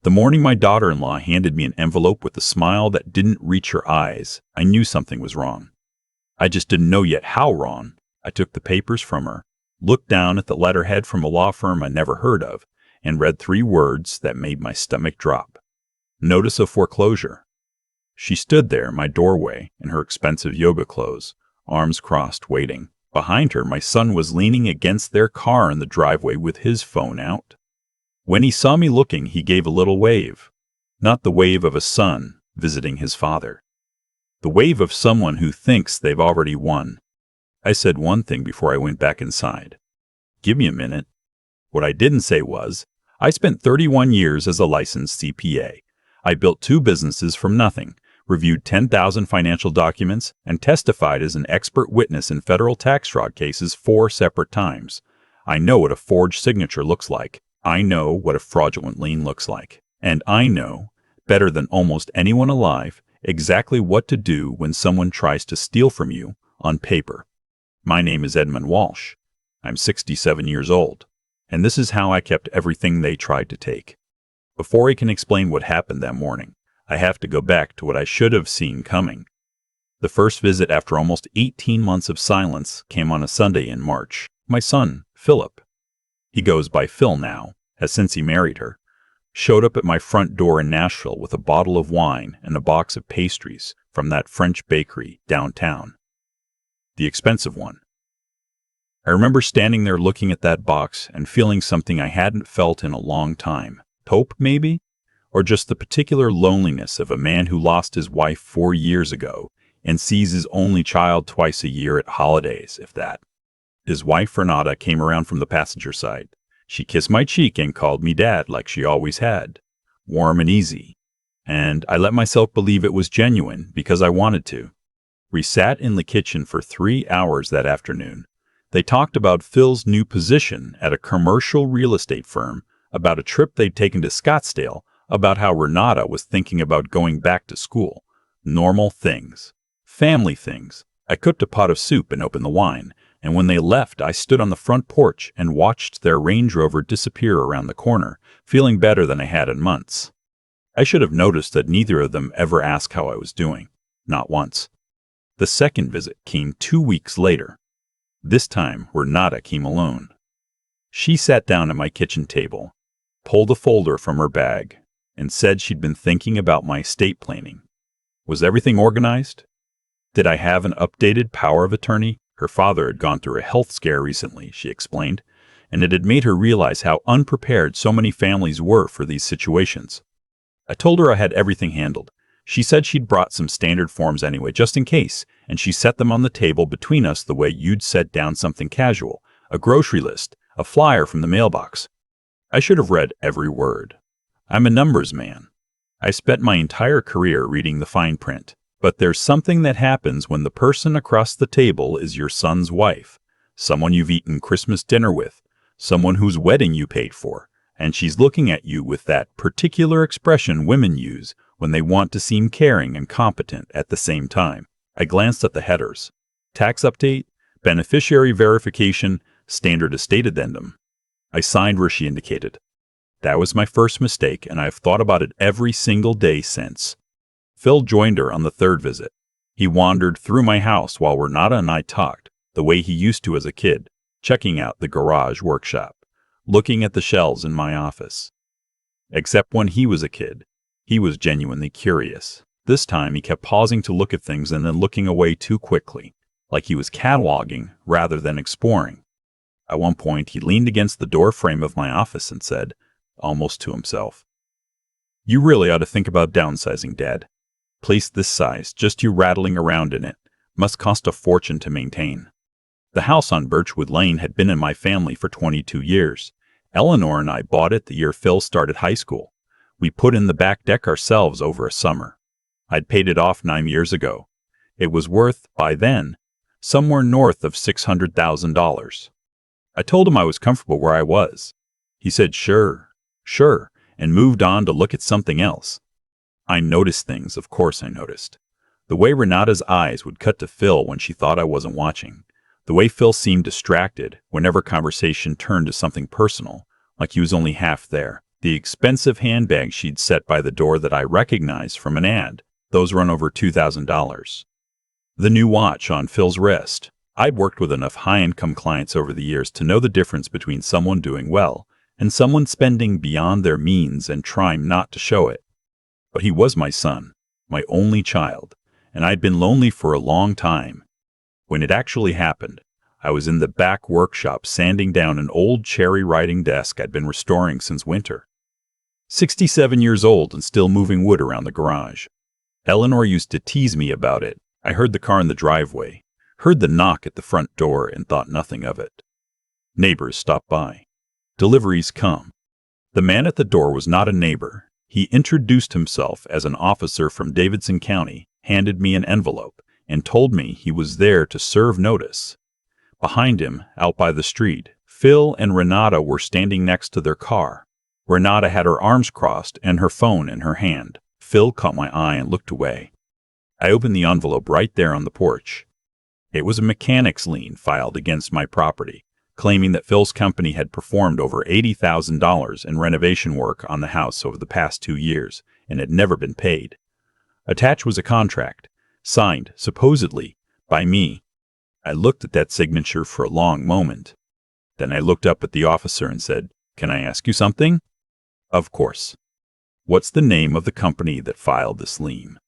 The morning my daughter-in-law handed me an envelope with a smile that didn't reach her eyes, I knew something was wrong. I just didn't know yet how wrong. I took the papers from her, looked down at the letterhead from a law firm I never heard of, and read 3 words that made my stomach drop. Notice of foreclosure. She stood there in my doorway in her expensive yoga clothes, arms crossed, waiting. Behind her, my son was leaning against their car in the driveway with his phone out. When he saw me looking, he gave a little wave. Not the wave of a son visiting his father. The wave of someone who thinks they've already won. I said one thing before I went back inside. Give me a minute. What I didn't say was, I spent 31 years as a licensed CPA. I built 2 businesses from nothing, reviewed 10,000 financial documents, and testified as an expert witness in federal tax fraud cases 4 separate times. I know what a forged signature looks like. I know what a fraudulent lien looks like. And I know, better than almost anyone alive, exactly what to do when someone tries to steal from you on paper. My name is Edmund Walsh. I'm 67 years old, and this is how I kept everything they tried to take. Before I can explain what happened that morning, I have to go back to what I should have seen coming. The first visit after almost 18 months of silence came on a Sunday in March. My son, Philip, he goes by Phil now, has since he married her, showed up at my front door in Nashville with a bottle of wine and a box of pastries from that French bakery downtown. The expensive one. I remember standing there looking at that box and feeling something I hadn't felt in a long time. Hope, maybe? Or just the particular loneliness of a man who lost his wife 4 years ago and sees his only child twice a year at holidays, if that. His wife, Renata, came around from the passenger side. She kissed my cheek and called me Dad like she always had. Warm and easy. And I let myself believe it was genuine because I wanted to. We sat in the kitchen for 3 hours that afternoon. They talked about Phil's new position at a commercial real estate firm, about a trip they'd taken to Scottsdale, about how Renata was thinking about going back to school. Normal things. Family things. I cooked a pot of soup and opened the wine, and when they left, I stood on the front porch and watched their Range Rover disappear around the corner, feeling better than I had in months. I should have noticed that neither of them ever asked how I was doing. Not once. The second visit came 2 weeks later. This time, Renata came alone. She sat down at my kitchen table, pulled a folder from her bag, and said she'd been thinking about my estate planning. Was everything organized? Did I have an updated power of attorney? Her father had gone through a health scare recently, she explained, and it had made her realize how unprepared so many families were for these situations. I told her I had everything handled. She said she'd brought some standard forms anyway, just in case, and she set them on the table between us the way you'd set down something casual, a grocery list, a flyer from the mailbox. I should have read every word. I'm a numbers man. I spent my entire career reading the fine print, but there's something that happens when the person across the table is your son's wife, someone you've eaten Christmas dinner with, someone whose wedding you paid for, and she's looking at you with that particular expression women use when they want to seem caring and competent at the same time. I glanced at the headers. Tax update, beneficiary verification, standard estate addendum. I signed where she indicated. That was my first mistake, and I've thought about it every single day since. Phil joined her on the 3rd visit. He wandered through my house while Renata and I talked, the way he used to as a kid, checking out the garage workshop, looking at the shelves in my office. Except when he was a kid. He was genuinely curious. This time he kept pausing to look at things and then looking away too quickly, like he was cataloging rather than exploring. At one point he leaned against the door frame of my office and said, almost to himself, "You really ought to think about downsizing, Dad. Place this size, just you rattling around in it, must cost a fortune to maintain." The house on Birchwood Lane had been in my family for 22 years. Eleanor and I bought it the year Phil started high school. We put in the back deck ourselves over a summer. I'd paid it off 9 years ago. It was worth, by then, somewhere north of $600,000. I told him I was comfortable where I was. He said, sure, and moved on to look at something else. I noticed things, of course I noticed. The way Renata's eyes would cut to Phil when she thought I wasn't watching. The way Phil seemed distracted whenever conversation turned to something personal, like he was only half there. The expensive handbags she'd set by the door that I recognized from an ad. Those run over $2,000. The new watch on Phil's wrist. I'd worked with enough high-income clients over the years to know the difference between someone doing well and someone spending beyond their means and trying not to show it. But he was my son, my only child, and I'd been lonely for a long time. When it actually happened, I was in the back workshop sanding down an old cherry writing desk I'd been restoring since winter. 67 years old and still moving wood around the garage. Eleanor used to tease me about it. I heard the car in the driveway, heard the knock at the front door, and thought nothing of it. Neighbors stopped by. Deliveries come. The man at the door was not a neighbor. He introduced himself as an officer from Davidson County, handed me an envelope, and told me he was there to serve notice. Behind him, out by the street, Phil and Renata were standing next to their car. Renata had her arms crossed and her phone in her hand. Phil caught my eye and looked away. I opened the envelope right there on the porch. It was a mechanic's lien filed against my property, claiming that Phil's company had performed over $80,000 in renovation work on the house over the past 2 years and had never been paid. Attached was a contract, signed, supposedly, by me. I looked at that signature for a long moment. Then I looked up at the officer and said, "Can I ask you something?" "Of course." "What's the name of the company that filed this lien?"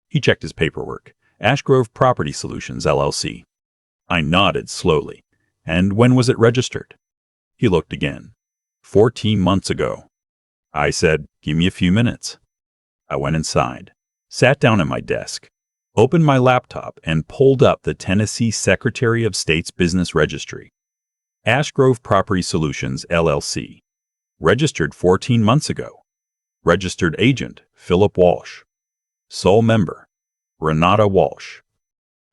He checked his paperwork. Ashgrove Property Solutions, LLC. I nodded slowly. "And when was it registered?" He looked again. 14 months ago. I said, "Give me a few minutes." I went inside, sat down at my desk, opened my laptop, and pulled up the Tennessee Secretary of State's Business Registry. Ashgrove Property Solutions, LLC. Registered 14 months ago. Registered agent, Philip Walsh. Sole member, Renata Walsh.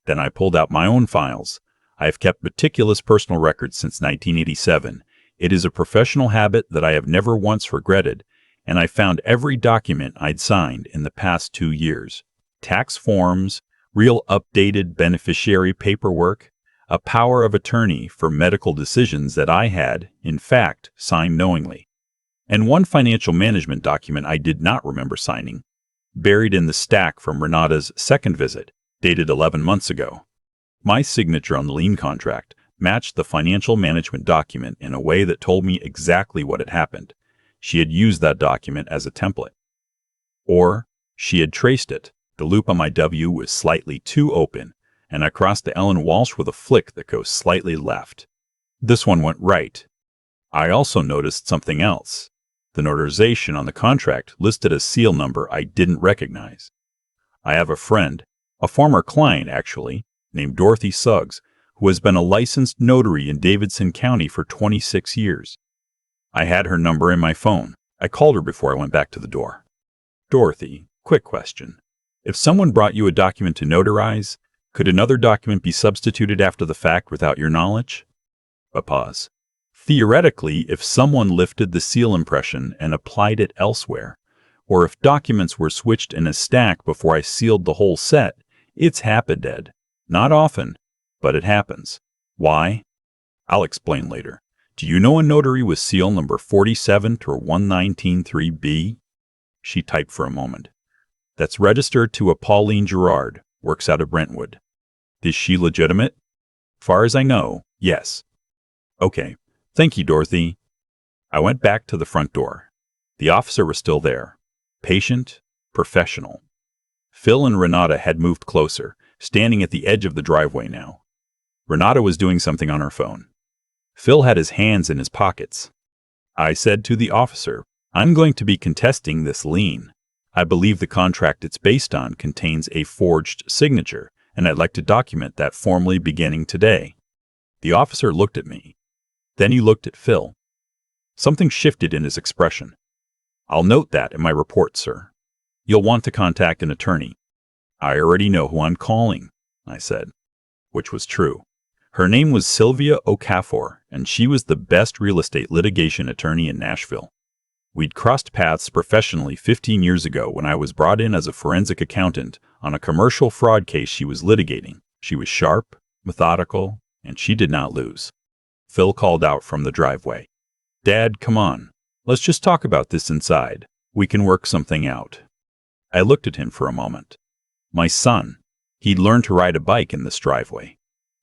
Then I pulled out my own files. I have kept meticulous personal records since 1987. It is a professional habit that I have never once regretted, and I found every document I'd signed in the past 2 years. Tax forms, real updated beneficiary paperwork, a power of attorney for medical decisions that I had, in fact, signed knowingly, and one financial management document I did not remember signing, buried in the stack from Renata's second visit, dated 11 months ago. My signature on the lien contract matched the financial management document in a way that told me exactly what had happened. She had used that document as a template. Or she had traced it. The loop on my W was slightly too open, and I crossed to Ellen Walsh with a flick that goes slightly left. This one went right. I also noticed something else. The notarization on the contract listed a seal number I didn't recognize. I have a friend, a former client actually, named Dorothy Suggs, who has been a licensed notary in Davidson County for 26 years. I had her number in my phone. I called her before I went back to the door. "Dorothy, quick question. If someone brought you a document to notarize, could another document be substituted after the fact without your knowledge?" A pause. "Theoretically, if someone lifted the seal impression and applied it elsewhere, or if documents were switched in a stack before I sealed the whole set, it's happened, Ed. Not often, but it happens. Why? I'll explain later. Do you know a notary with seal number 47 or 1193B? She typed for a moment. That's registered to a Pauline Gerard, works out of Brentwood. Is she legitimate? Far as I know, yes. Okay. Thank you, Dorothy. I went back to the front door. The officer was still there. Patient, professional. Phil and Renata had moved closer, standing at the edge of the driveway now. Renata was doing something on her phone. Phil had his hands in his pockets. I said to the officer, "I'm going to be contesting this lien. I believe the contract it's based on contains a forged signature, and I'd like to document that formally beginning today." The officer looked at me. Then he looked at Phil. Something shifted in his expression. "I'll note that in my report, sir. You'll want to contact an attorney." "I already know who I'm calling," I said, which was true. Her name was Sylvia Okafor, and she was the best real estate litigation attorney in Nashville. We'd crossed paths professionally 15 years ago when I was brought in as a forensic accountant on a commercial fraud case she was litigating. She was sharp, methodical, and she did not lose. Phil called out from the driveway, "Dad, come on." Let's just talk about this inside. We can work something out. I looked at him for a moment. My son. He'd learned to ride a bike in this driveway.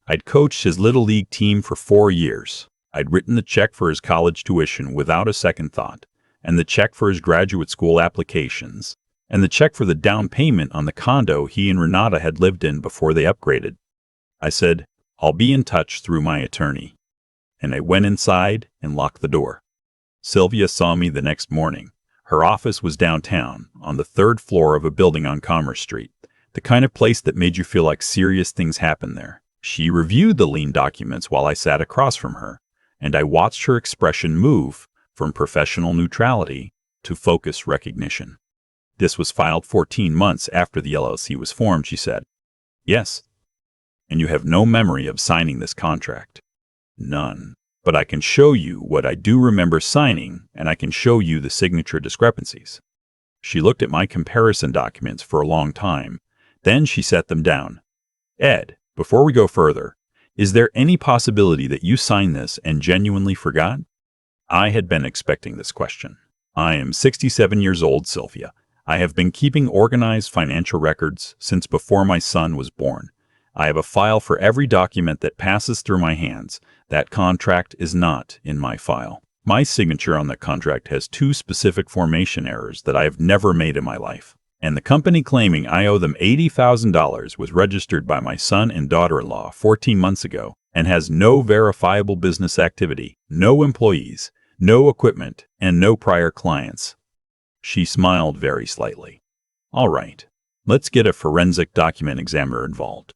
I'd coached his little league team for 4 years. I'd written the check for his college tuition without a second thought, and the check for his graduate school applications, and the check for the down payment on the condo he and Renata had lived in before they upgraded. I said, "I'll be in touch through my attorney." And I went inside and locked the door. Sylvia saw me the next morning. Her office was downtown, on the 3rd floor of a building on Commerce Street, the kind of place that made you feel like serious things happened there. She reviewed the lien documents while I sat across from her, and I watched her expression move from professional neutrality to focused recognition. "This was filed 14 months after the LLC was formed," she said. "Yes." "And you have no memory of signing this contract?" "None. But I can show you what I do remember signing, and I can show you the signature discrepancies." She looked at my comparison documents for a long time. Then she set them down. "Ed, before we go further, is there any possibility that you signed this and genuinely forgot?" I had been expecting this question. "I am 67 years old, Sylvia. I have been keeping organized financial records since before my son was born. I have a file for every document that passes through my hands. That contract is not in my file. My signature on that contract has 2 specific formation errors that I have never made in my life. And the company claiming I owe them $80,000 was registered by my son and daughter-in-law 14 months ago and has no verifiable business activity, no employees, no equipment, and no prior clients." She smiled very slightly. "All right, let's get a forensic document examiner involved.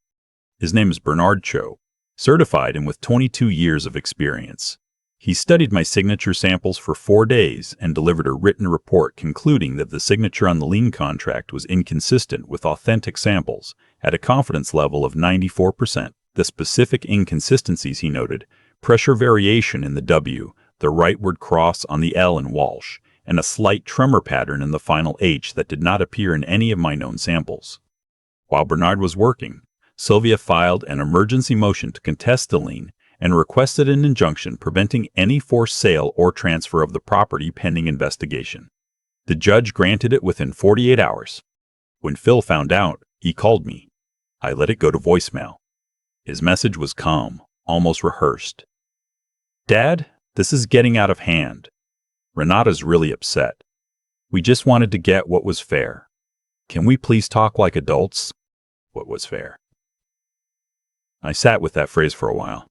His name is Bernard Cho, certified and with 22 years of experience. He studied my signature samples for 4 days and delivered a written report concluding that the signature on the lien contract was inconsistent with authentic samples at a confidence level of 94%. The specific inconsistencies he noted: pressure variation in the W, the rightward cross on the L in Walsh, and a slight tremor pattern in the final H that did not appear in any of my known samples. While Bernard was working, Sylvia filed an emergency motion to contest the lien and requested an injunction preventing any forced sale or transfer of the property pending investigation. The judge granted it within 48 hours. When Phil found out, he called me. I let it go to voicemail. His message was calm, almost rehearsed. "Dad, this is getting out of hand. Renata's really upset. We just wanted to get what was fair. Can we please talk like adults?" What was fair? I sat with that phrase for a while.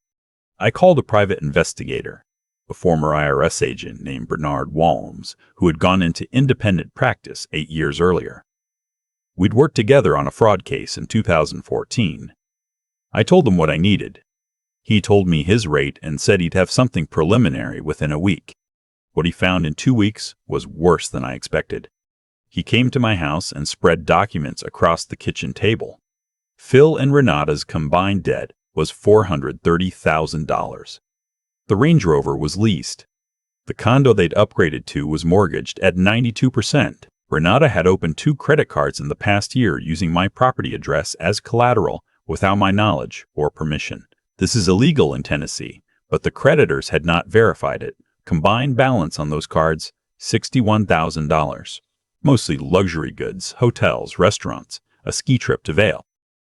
I called a private investigator, a former IRS agent named Bernard Walms, who had gone into independent practice 8 years earlier. We'd worked together on a fraud case in 2014. I told him what I needed. He told me his rate and said he'd have something preliminary within a week. What he found in 2 weeks was worse than I expected. He came to my house and spread documents across the kitchen table. Phil and Renata's combined debt was $430,000. The Range Rover was leased. The condo they'd upgraded to was mortgaged at 92%. Renata had opened 2 credit cards in the past year using my property address as collateral without my knowledge or permission. This is illegal in Tennessee, but the creditors had not verified it. Combined balance on those cards, $61,000. Mostly luxury goods, hotels, restaurants, a ski trip to Vail.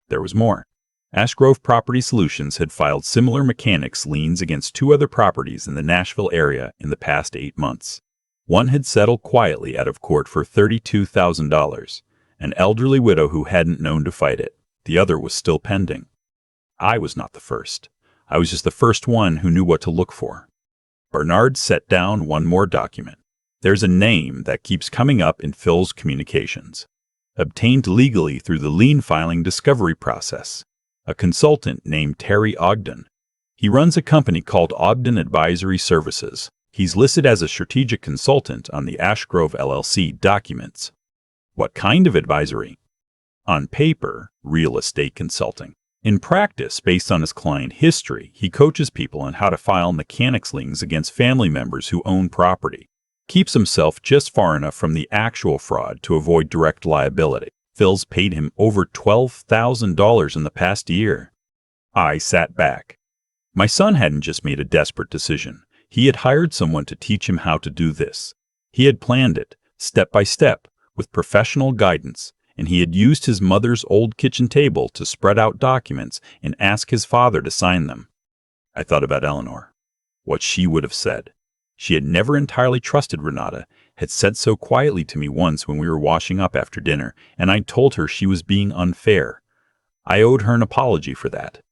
There was more. Ash Grove Property Solutions had filed similar mechanics liens against 2 other properties in the Nashville area in the past 8 months. One had settled quietly out of court for $32,000, an elderly widow who hadn't known to fight it. The other was still pending. I was not the first. I was just the first one who knew what to look for. Bernard set down one more document. There's a name that keeps coming up in Phil's communications. Obtained legally through the lien filing discovery process. A consultant named Terry Ogden. He runs a company called Ogden Advisory Services. He's listed as a strategic consultant on the Ash Grove LLC documents. What kind of advisory? On paper, real estate consulting. In practice, based on his client history, he coaches people on how to file mechanics liens against family members who own property. Keeps himself just far enough from the actual fraud to avoid direct liability. Phil's paid him over $12,000 in the past year. I sat back. My son hadn't just made a desperate decision. He had hired someone to teach him how to do this. He had planned it, step by step, with professional guidance, and he had used his mother's old kitchen table to spread out documents and ask his father to sign them. I thought about Eleanor. What she would have said. She had never entirely trusted Renata, had said so quietly to me once when we were washing up after dinner, and I told her she was being unfair. I owed her an apology for that.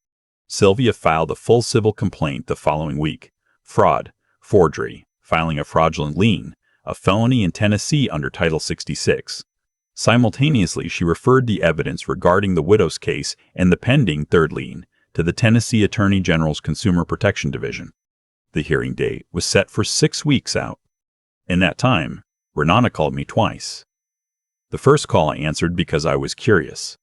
Sylvia filed a full civil complaint the following week. Fraud, forgery, filing a fraudulent lien, a felony in Tennessee under Title 66. Simultaneously, she referred the evidence regarding the widow's case and the pending third lien to the Tennessee Attorney General's Consumer Protection Division. The hearing date was set for 6 weeks out. In that time, Renata called me twice. The first call I answered because I was curious.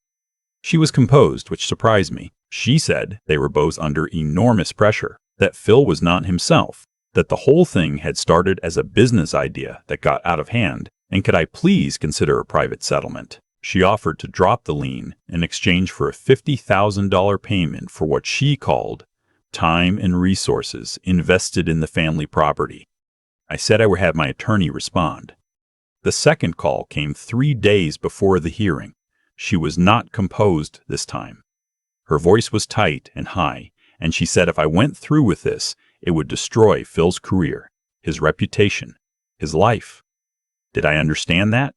She was composed, which surprised me. She said they were both under enormous pressure, that Phil was not himself, that the whole thing had started as a business idea that got out of hand, and could I please consider a private settlement. She offered to drop the lien in exchange for a $50,000 payment for what she called time and resources invested in the family property. I said I would have my attorney respond. The second call came 3 days before the hearing. She was not composed this time. Her voice was tight and high, and she said if I went through with this, it would destroy Phil's career, his reputation, his life. Did I understand that?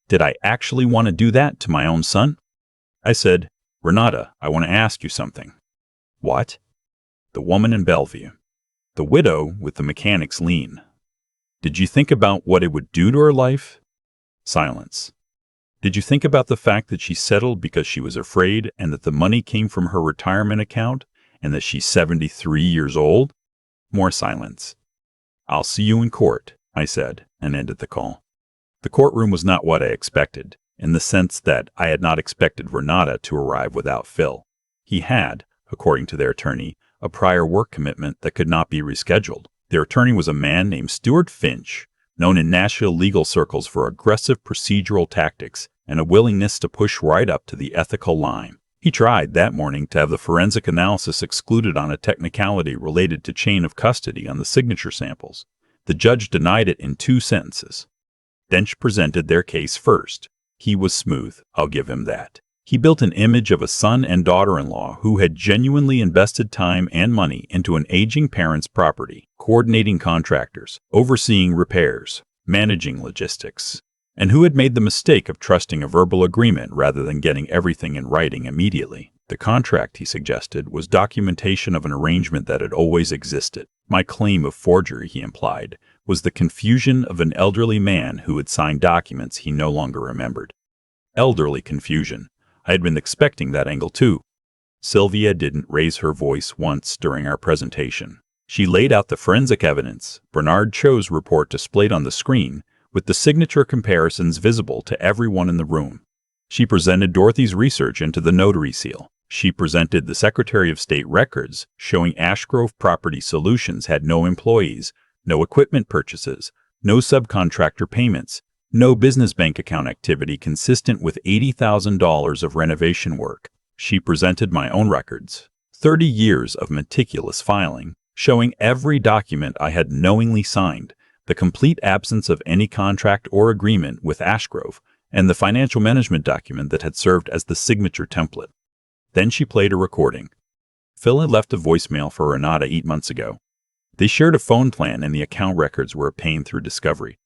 Did I actually want to do that to my own son? I said, Renata, I want to ask you something. What? The woman in Bellevue. The widow with the mechanic's lien. Did you think about what it would do to her life? Silence. Did you think about the fact that she settled because she was afraid and that the money came from her retirement account and that she's 73 years old? More silence. I'll see you in court, I said, and ended the call. The courtroom was not what I expected, in the sense that I had not expected Renata to arrive without Phil. He had, according to their attorney, a prior work commitment that could not be rescheduled. Their attorney was a man named Stuart Finch, known in Nashville legal circles for aggressive procedural tactics and a willingness to push right up to the ethical line. He tried that morning to have the forensic analysis excluded on a technicality related to chain of custody on the signature samples. The judge denied it in 2 sentences. Finch presented their case first. He was smooth, I'll give him that. He built an image of a son and daughter-in-law who had genuinely invested time and money into an aging parent's property, coordinating contractors, overseeing repairs, managing logistics, and who had made the mistake of trusting a verbal agreement rather than getting everything in writing immediately. The contract, he suggested, was documentation of an arrangement that had always existed. My claim of forgery, he implied, was the confusion of an elderly man who had signed documents he no longer remembered. Elderly confusion. I had been expecting that angle too. Sylvia didn't raise her voice once during our presentation. She laid out the forensic evidence, Bernard Cho's report displayed on the screen, with the signature comparisons visible to everyone in the room. She presented Dorothy's research into the notary seal. She presented the Secretary of State records showing Ashgrove Property Solutions had no employees, no equipment purchases, no subcontractor payments, no business bank account activity consistent with $80,000 of renovation work. She presented my own records, 30 years of meticulous filing, showing every document I had knowingly signed, the complete absence of any contract or agreement with Ashgrove, and the financial management document that had served as the signature template. Then she played a recording. Phil had left a voicemail for Renata 8 months ago. They shared a phone plan and the account records were obtained through discovery.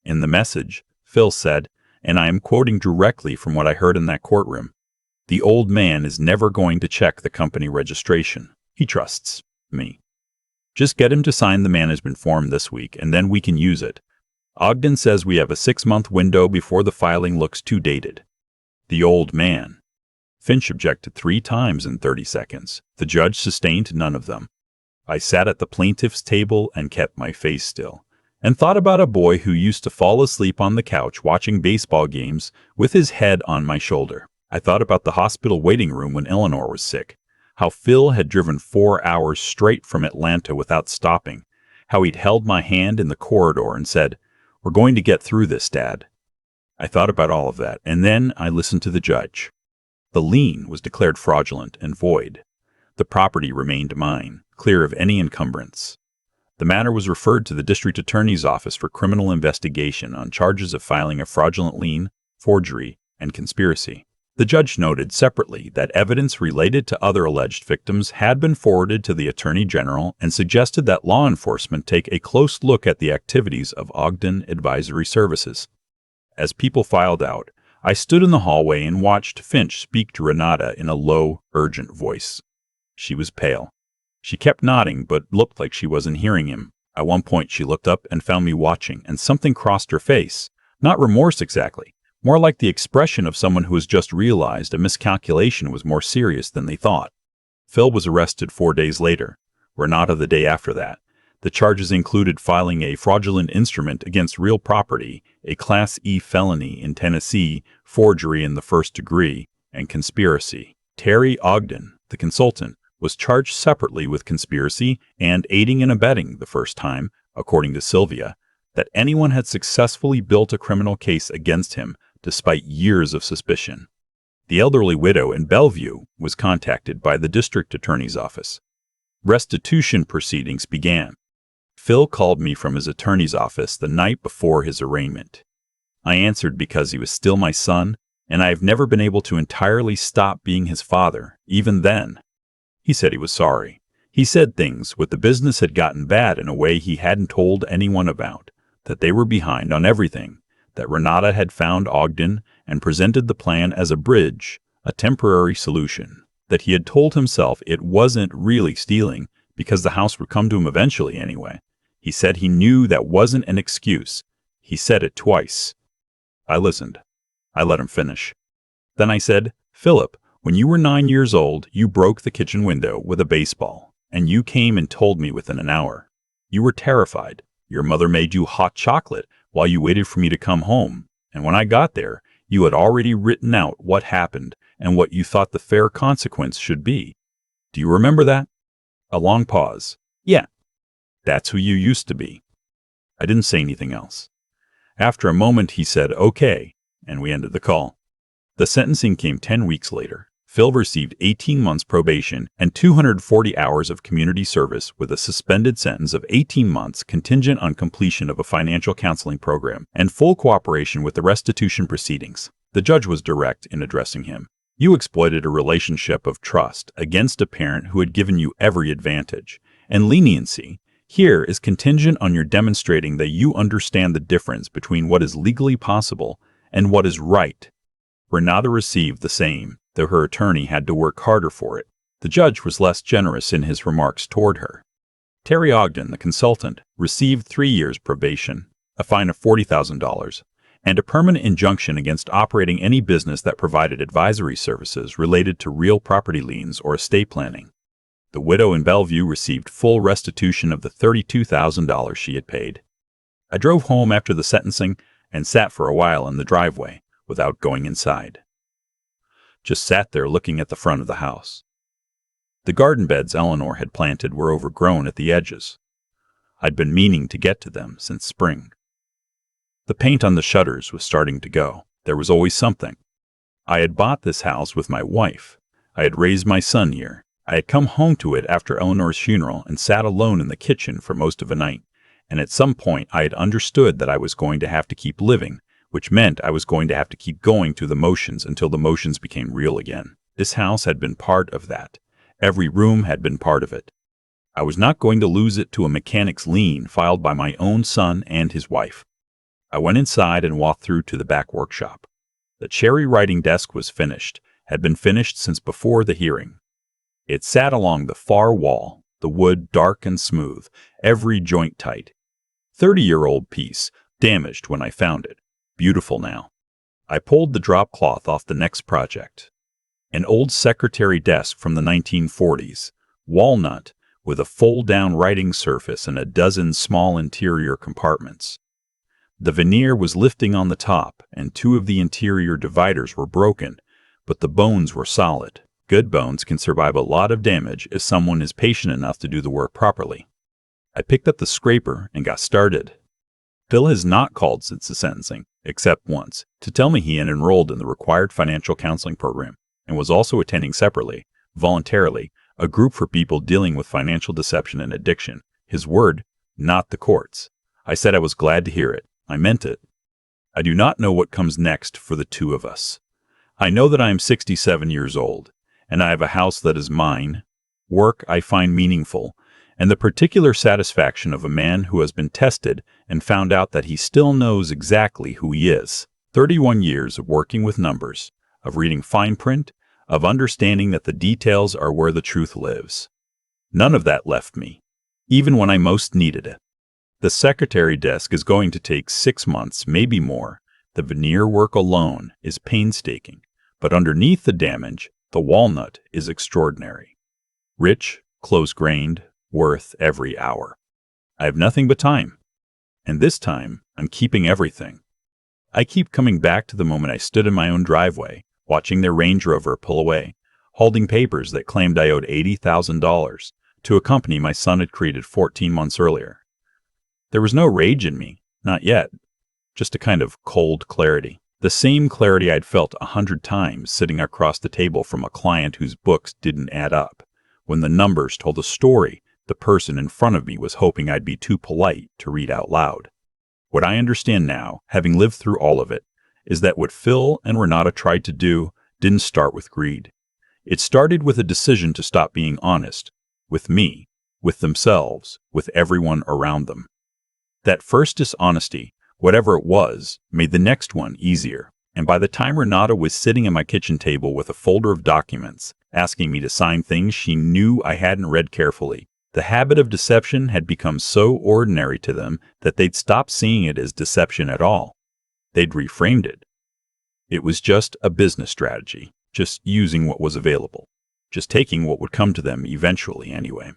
In the message, Phil said, and I am quoting directly from what I heard in that courtroom, "The old man is never going to check the company registration. He trusts me. Just get him to sign the management form this week and then we can use it. Ogden says we have a 6-month window before the filing looks too dated." The old man. Finch objected 3 times in 30 seconds. The judge sustained none of them. I sat at the plaintiff's table and kept my face still, and thought about a boy who used to fall asleep on the couch watching baseball games with his head on my shoulder. I thought about the hospital waiting room when Eleanor was sick, how Phil had driven 4 hours straight from Atlanta without stopping, how he'd held my hand in the corridor and said, "We're going to get through this, Dad." I thought about all of that, and then I listened to the judge. The lien was declared fraudulent and void. The property remained mine, clear of any encumbrance. The matter was referred to the district attorney's office for criminal investigation on charges of filing a fraudulent lien, forgery, and conspiracy. The judge noted separately that evidence related to other alleged victims had been forwarded to the Attorney General and suggested that law enforcement take a close look at the activities of Ogden Advisory Services. As people filed out, I stood in the hallway and watched Finch speak to Renata in a low, urgent voice. She was pale. She kept nodding, but looked like she wasn't hearing him. At one point, she looked up and found me watching, and something crossed her face. Not remorse exactly, more like the expression of someone who has just realized a miscalculation was more serious than they thought. Phil was arrested 4 days later, Renata the day after that. The charges included filing a fraudulent instrument against real property, a Class E felony in Tennessee, forgery in the first degree, and conspiracy. Terry Ogden, the consultant, was charged separately with conspiracy and aiding and abetting the first time, according to Sylvia, that anyone had successfully built a criminal case against him despite years of suspicion. The elderly widow in Bellevue was contacted by the district attorney's office. Restitution proceedings began. Phil called me from his attorney's office the night before his arraignment. I answered because he was still my son, and I have never been able to entirely stop being his father, even then. He said he was sorry. He said things with the business had gotten bad in a way he hadn't told anyone about, that they were behind on everything, that Renata had found Ogden and presented the plan as a bridge, a temporary solution, that he had told himself it wasn't really stealing because the house would come to him eventually anyway. He said he knew that wasn't an excuse. He said it twice. I listened. I let him finish. Then I said, "Philip, when you were 9 years old, you broke the kitchen window with a baseball, and you came and told me within an hour. You were terrified. Your mother made you hot chocolate while you waited for me to come home, and when I got there, you had already written out what happened and what you thought the fair consequence should be. Do you remember that?" A long pause. "Yeah. That's who you used to be." I didn't say anything else. After a moment, he said, "Okay," and we ended the call. The sentencing came 10 weeks later. Phil received 18 months probation and 240 hours of community service with a suspended sentence of 18 months contingent on completion of a financial counseling program and full cooperation with the restitution proceedings. The judge was direct in addressing him. "You exploited a relationship of trust against a parent who had given you every advantage, and leniency here is contingent on your demonstrating that you understand the difference between what is legally possible and what is right." Renata received the same, though her attorney had to work harder for it. The judge was less generous in his remarks toward her. Terry Ogden, the consultant, received 3 years probation, a fine of $40,000, and a permanent injunction against operating any business that provided advisory services related to real property liens or estate planning. The widow in Bellevue received full restitution of the $32,000 she had paid. I drove home after the sentencing and sat for a while in the driveway without going inside. Just sat there looking at the front of the house. The garden beds Eleanor had planted were overgrown at the edges. I'd been meaning to get to them since spring. The paint on the shutters was starting to go. There was always something. I had bought this house with my wife. I had raised my son here. I had come home to it after Eleanor's funeral and sat alone in the kitchen for most of a night, and at some point I had understood that I was going to have to keep living, which meant I was going to have to keep going through the motions until the motions became real again. This house had been part of that. Every room had been part of it. I was not going to lose it to a mechanic's lien filed by my own son and his wife. I went inside and walked through to the back workshop. The cherry writing desk was finished, had been finished since before the hearing. It sat along the far wall, the wood dark and smooth, every joint tight. 30-year-old piece, damaged when I found it. Beautiful now. I pulled the drop cloth off the next project. An old secretary desk from the 1940s, walnut, with a fold-down writing surface and a dozen small interior compartments. The veneer was lifting on the top, and 2 of the interior dividers were broken, but the bones were solid. Good bones can survive a lot of damage if someone is patient enough to do the work properly. I picked up the scraper and got started. Phil has not called since the sentencing, except once, to tell me he had enrolled in the required financial counseling program and was also attending separately, voluntarily, a group for people dealing with financial deception and addiction. His word, not the courts. I said I was glad to hear it. I meant it. I do not know what comes next for the two of us. I know that I am 67 years old, and I have a house that is mine, work I find meaningful, and the particular satisfaction of a man who has been tested and found out that he still knows exactly who he is. 31 years of working with numbers, of reading fine print, of understanding that the details are where the truth lives. None of that left me, even when I most needed it. The secretary desk is going to take 6 months, maybe more. The veneer work alone is painstaking, but underneath the damage, the walnut is extraordinary. Rich, close-grained, worth every hour. I have nothing but time, and this time I'm keeping everything. I keep coming back to the moment I stood in my own driveway, watching their Range Rover pull away, holding papers that claimed I owed $80,000 to a company my son had created 14 months earlier. There was no rage in me, not yet, just a kind of cold clarity. The same clarity I'd felt 100 times sitting across the table from a client whose books didn't add up. When the numbers told a story, the person in front of me was hoping I'd be too polite to read out loud. What I understand now, having lived through all of it, is that what Phil and Renata tried to do didn't start with greed. It started with a decision to stop being honest, with me, with themselves, with everyone around them. That first dishonesty, whatever it was, made the next one easier, and by the time Renata was sitting at my kitchen table with a folder of documents, asking me to sign things she knew I hadn't read carefully, the habit of deception had become so ordinary to them that they'd stopped seeing it as deception at all. They'd reframed it. It was just a business strategy, just using what was available, just taking what would come to them eventually anyway.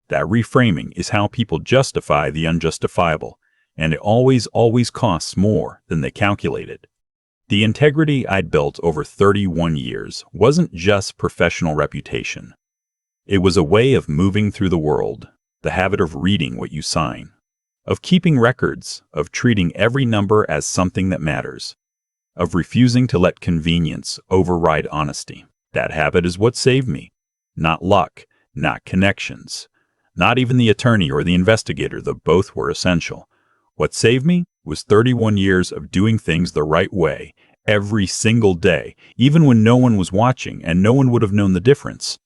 That reframing is how people justify the unjustifiable, and it always costs more than they calculated. The integrity I'd built over 31 years wasn't just professional reputation. It was a way of moving through the world, the habit of reading what you sign, of keeping records, of treating every number as something that matters, of refusing to let convenience override honesty. That habit is what saved me. Not luck, not connections, not even the attorney or the investigator, though both were essential. What saved me was 31 years of doing things the right way, every single day, even when no one was watching and no one would have known the difference.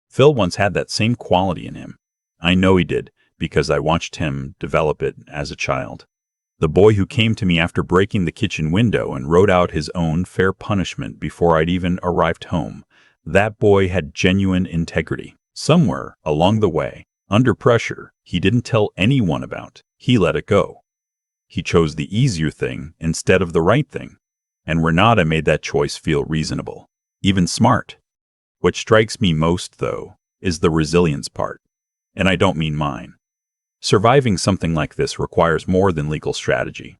Phil once had that same quality in him. I know he did, because I watched him develop it as a child. The boy who came to me after breaking the kitchen window and wrote out his own fair punishment before I'd even arrived home. That boy had genuine integrity. Somewhere along the way, under pressure, he didn't tell anyone about. He let it go. He chose the easier thing instead of the right thing. And Renata made that choice feel reasonable, even smart. What strikes me most, though, is the resilience part. And I don't mean mine. Surviving something like this requires more than legal strategy.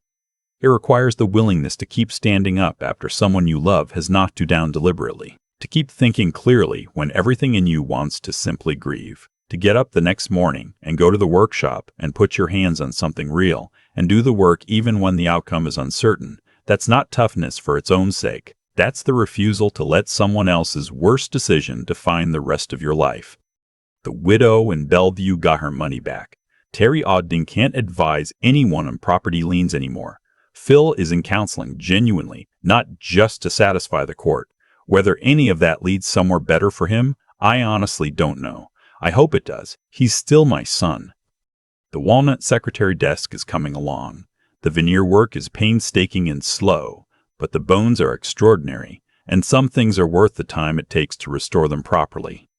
It requires the willingness to keep standing up after someone you love has knocked you down deliberately, to keep thinking clearly when everything in you wants to simply grieve, to get up the next morning and go to the workshop and put your hands on something real and do the work even when the outcome is uncertain. That's not toughness for its own sake. That's the refusal to let someone else's worst decision define the rest of your life. The widow in Bellevue got her money back. Terry Ogden can't advise anyone on property liens anymore. Phil is in counseling genuinely, not just to satisfy the court. Whether any of that leads somewhere better for him, I honestly don't know. I hope it does. He's still my son. The walnut secretary desk is coming along. The veneer work is painstaking and slow, but the bones are extraordinary, and some things are worth the time it takes to restore them properly.